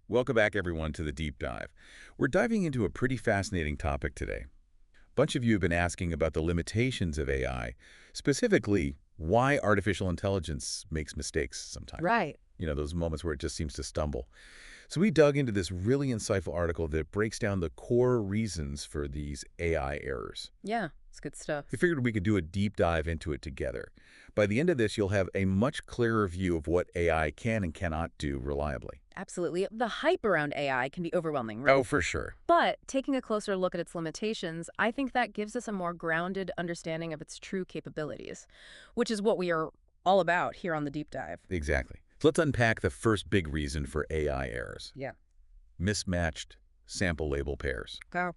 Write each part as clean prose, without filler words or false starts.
Welcome back, everyone, to the Deep Dive. We're diving into a pretty fascinating topic today. A bunch of you have been asking about the limitations of AI, specifically why artificial intelligence makes mistakes sometimes. Right. Those moments where it just seems to stumble. So we dug into this really insightful article that breaks down the core reasons for these AI errors. Yeah, it's good stuff. We figured we could do a deep dive into it together. By the end of this, you'll have a much clearer view of what AI can and cannot do reliably. Absolutely. The hype around AI can be overwhelming, right? Oh, for sure. But taking a closer look at its limitations, I think that gives us a more grounded understanding of its true capabilities, which is what we are all about here on the Deep Dive. Exactly. So let's unpack the first big reason for AI errors. Yeah. Mismatched sample label pairs. Go.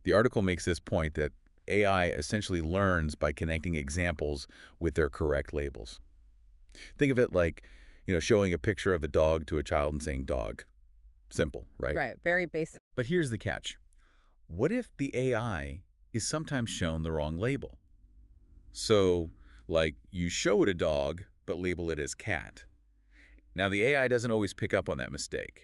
The article makes this point that AI essentially learns by connecting examples with their correct labels. Think of it like, showing a picture of a dog to a child and saying dog. Simple, right? Right. Very basic. But here's the catch. What if the AI is sometimes shown the wrong label? So, like, you show it a dog, but label it as cat. Now, the AI doesn't always pick up on that mistake.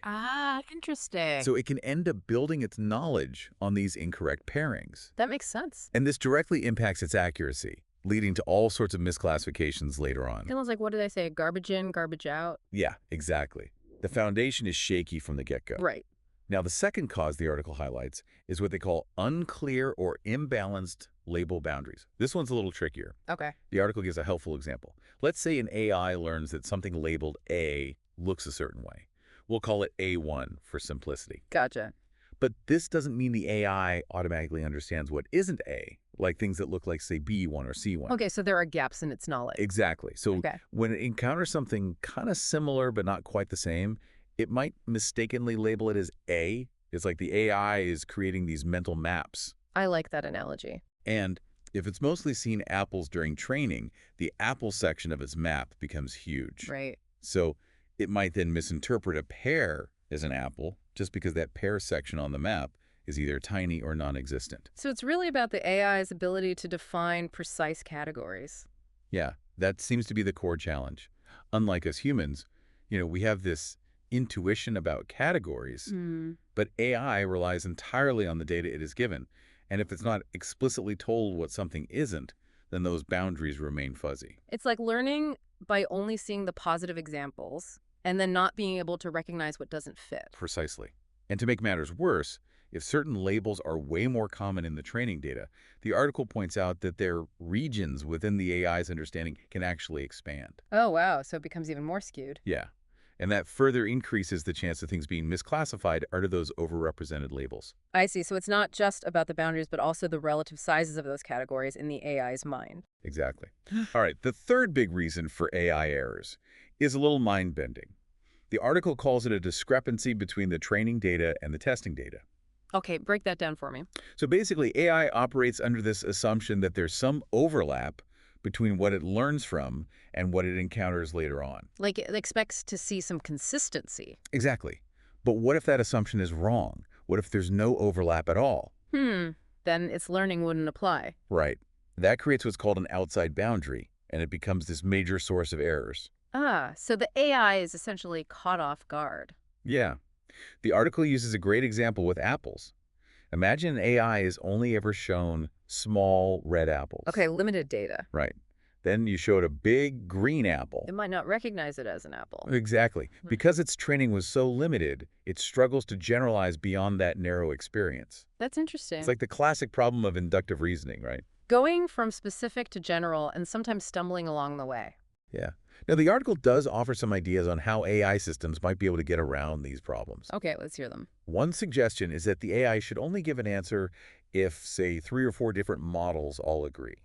Interesting. So it can end up building its knowledge on these incorrect pairings. That makes sense. And this directly impacts its accuracy, leading to all sorts of misclassifications later on. Feels like, what did I say? Garbage in, garbage out? Yeah, exactly. The foundation is shaky from the get-go. Right. Now, the second cause the article highlights is what they call unclear or imbalanced label boundaries. This one's a little trickier. Okay. The article gives a helpful example. Let's say an AI learns that something labeled A looks a certain way. We'll call it A1 for simplicity. Gotcha. But this doesn't mean the AI automatically understands what isn't A, like things that look like, say, B1 or C1. Okay, so there are gaps in its knowledge. Exactly. So Okay. when it encounters something kind of similar but not quite the same, it might mistakenly label it as A. It's like the AI is creating these mental maps. I like that analogy. And if it's mostly seen apples during training, the apple section of its map becomes huge. Right. So it might then misinterpret a pear as an apple just because that pear section on the map is either tiny or non-existent. So it's really about the AI's ability to define precise categories. Yeah, that seems to be the core challenge. Unlike us humans, we have this intuition about categories, but AI relies entirely on the data it is given. And if it's not explicitly told what something isn't, then those boundaries remain fuzzy. It's like learning by only seeing the positive examples and then not being able to recognize what doesn't fit. Precisely. And to make matters worse, if certain labels are way more common in the training data, the article points out that their regions within the AI's understanding can actually expand. Oh, wow. So it becomes even more skewed. Yeah. And that further increases the chance of things being misclassified under those overrepresented labels. I see. So it's not just about the boundaries, but also the relative sizes of those categories in the AI's mind. Exactly. All right, the third big reason for AI errors is a little mind-bending. The article calls it a discrepancy between the training data and the testing data. Okay, break that down for me. So basically, AI operates under this assumption that there's some overlap between what it learns from and what it encounters later on. Like it expects to see some consistency. Exactly. But what if that assumption is wrong? What if there's no overlap at all? Then its learning wouldn't apply. Right. That creates what's called an outside boundary, and it becomes this major source of errors. So the AI is essentially caught off guard. Yeah. The article uses a great example with apples. Imagine an AI is only ever shown small red apples. Okay, limited data. Right. Then you showed a big green apple. It might not recognize it as an apple. Exactly. Because its training was so limited, it struggles to generalize beyond that narrow experience. That's interesting. It's like the classic problem of inductive reasoning, right? Going from specific to general and sometimes stumbling along the way. Yeah. Now, the article does offer some ideas on how AI systems might be able to get around these problems. Okay, let's hear them. One suggestion is that the AI should only give an answer if, say, 3 or 4 different models all agree.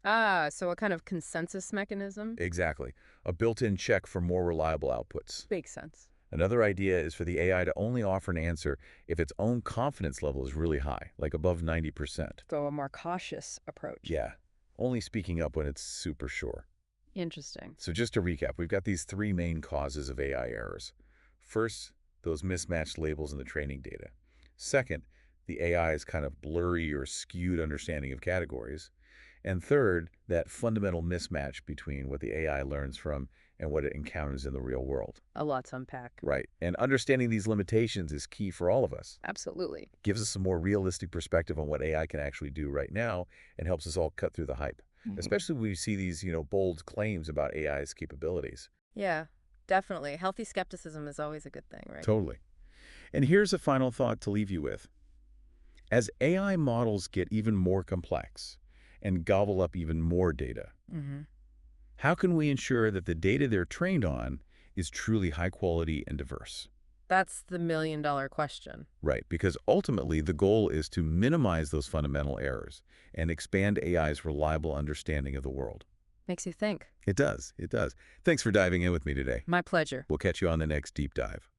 So a kind of consensus mechanism? Exactly. A built-in check for more reliable outputs. Makes sense. Another idea is for the AI to only offer an answer if its own confidence level is really high, like above 90%. So a more cautious approach. Yeah, only speaking up when it's super sure. Interesting. So just to recap, we've got these 3 main causes of AI errors. First, those mismatched labels in the training data. Second, the AI's kind of blurry or skewed understanding of categories. And third, that fundamental mismatch between what the AI learns from and what it encounters in the real world. A lot to unpack. Right. And understanding these limitations is key for all of us. Absolutely. Gives us a more realistic perspective on what AI can actually do right now and helps us all cut through the hype. Especially when we see these, bold claims about AI's capabilities. Yeah, definitely. Healthy skepticism is always a good thing, right? Totally. And here's a final thought to leave you with. As AI models get even more complex and gobble up even more data, how can we ensure that the data they're trained on is truly high quality and diverse? That's the million-dollar question. Right, because ultimately the goal is to minimize those fundamental errors and expand AI's reliable understanding of the world. Makes you think. It does. It does. Thanks for diving in with me today. My pleasure. We'll catch you on the next Deep Dive.